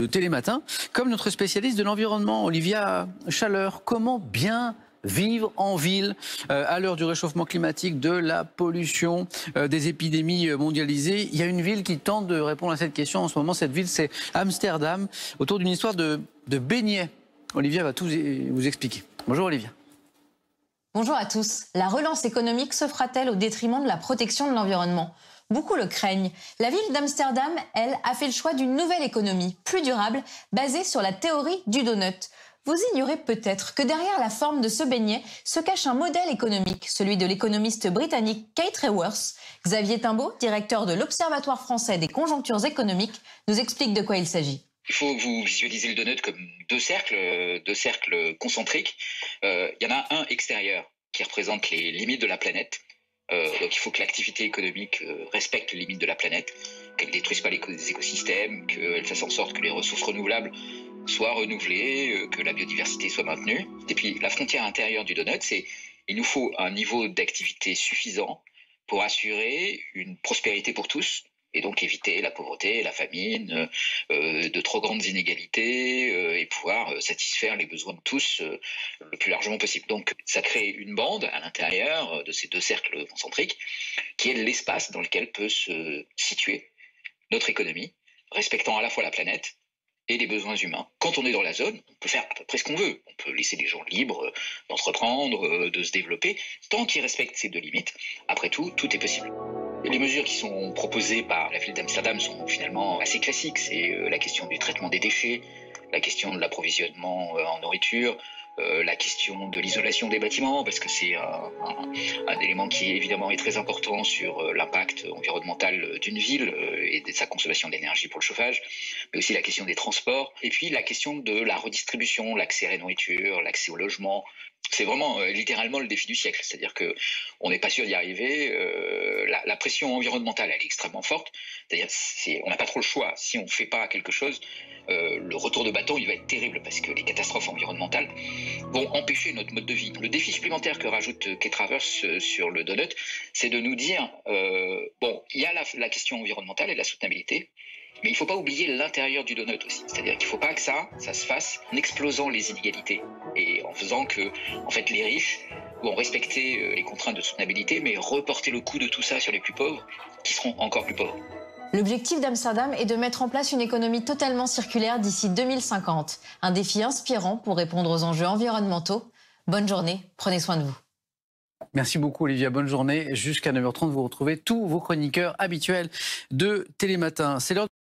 de Télématin, comme notre spécialiste de l'environnement, Olivia Chaleur. Comment bien vivre en ville à l'heure du réchauffement climatique, de la pollution, des épidémies mondialisées? Il y a une ville qui tente de répondre à cette question en ce moment. Cette ville, c'est Amsterdam, autour d'une histoire de beignets. Olivia va tout vous expliquer. Bonjour Olivia. Bonjour à tous. La relance économique se fera-t-elle au détriment de la protection de l'environnement? Beaucoup le craignent. La ville d'Amsterdam, elle, a fait le choix d'une nouvelle économie, plus durable, basée sur la théorie du donut. Vous ignorez peut-être que derrière la forme de ce beignet se cache un modèle économique, celui de l'économiste britannique Kate Raworth. Xavier Timbaud, directeur de l'Observatoire français des conjonctures économiques, nous explique de quoi il s'agit. Il faut que vous visualisez le donut comme deux cercles concentriques. Il y en a un extérieur qui représente les limites de la planète. Donc il faut que l'activité économique respecte les limites de la planète, qu'elle ne détruise pas les écosystèmes, qu'elle fasse en sorte que les ressources renouvelables soient renouvelées, que la biodiversité soit maintenue. Et puis la frontière intérieure du donut, c'est il nous faut un niveau d'activité suffisant pour assurer une prospérité pour tous, et donc éviter la pauvreté, la famine, de trop grandes inégalités, et pouvoir satisfaire les besoins de tous le plus largement possible. Donc ça crée une bande à l'intérieur de ces deux cercles concentriques, qui est l'espace dans lequel peut se situer notre économie, respectant à la fois la planète et les besoins humains. Quand on est dans la zone, on peut faire à peu près ce qu'on veut. On peut laisser les gens libres d'entreprendre, de se développer, tant qu'ils respectent ces deux limites. Après tout, tout est possible. Les mesures qui sont proposées par la ville d'Amsterdam sont finalement assez classiques. C'est la question du traitement des déchets, la question de l'approvisionnement en nourriture, la question de l'isolation des bâtiments, parce que c'est un élément qui évidemment est très important sur l'impact environnemental d'une ville et de sa consommation d'énergie pour le chauffage, mais aussi la question des transports, et puis la question de la redistribution, l'accès à la nourriture, l'accès au logement. C'est vraiment littéralement le défi du siècle, c'est-à-dire qu'on n'est pas sûr d'y arriver. La pression environnementale, elle est extrêmement forte, c'est-à-dire on n'a pas trop le choix. Si on ne fait pas quelque chose, le retour de bâton, il va être terrible, parce que les catastrophes environnementales vont empêcher notre mode de vie. Le défi supplémentaire que rajoute Kate Raworth sur le donut, c'est de nous dire, bon, il y a la question environnementale et de la soutenabilité, mais il ne faut pas oublier l'intérieur du donut aussi. C'est-à-dire qu'il ne faut pas que ça se fasse en explosant les inégalités et en faisant que, en fait, les riches vont respecter les contraintes de soutenabilité, mais reporter le coût de tout ça sur les plus pauvres, qui seront encore plus pauvres. L'objectif d'Amsterdam est de mettre en place une économie totalement circulaire d'ici 2050. Un défi inspirant pour répondre aux enjeux environnementaux. Bonne journée, prenez soin de vous. Merci beaucoup Olivia, bonne journée. Jusqu'à 9h30, vous retrouvez tous vos chroniqueurs habituels de Télématin. C'est l'heure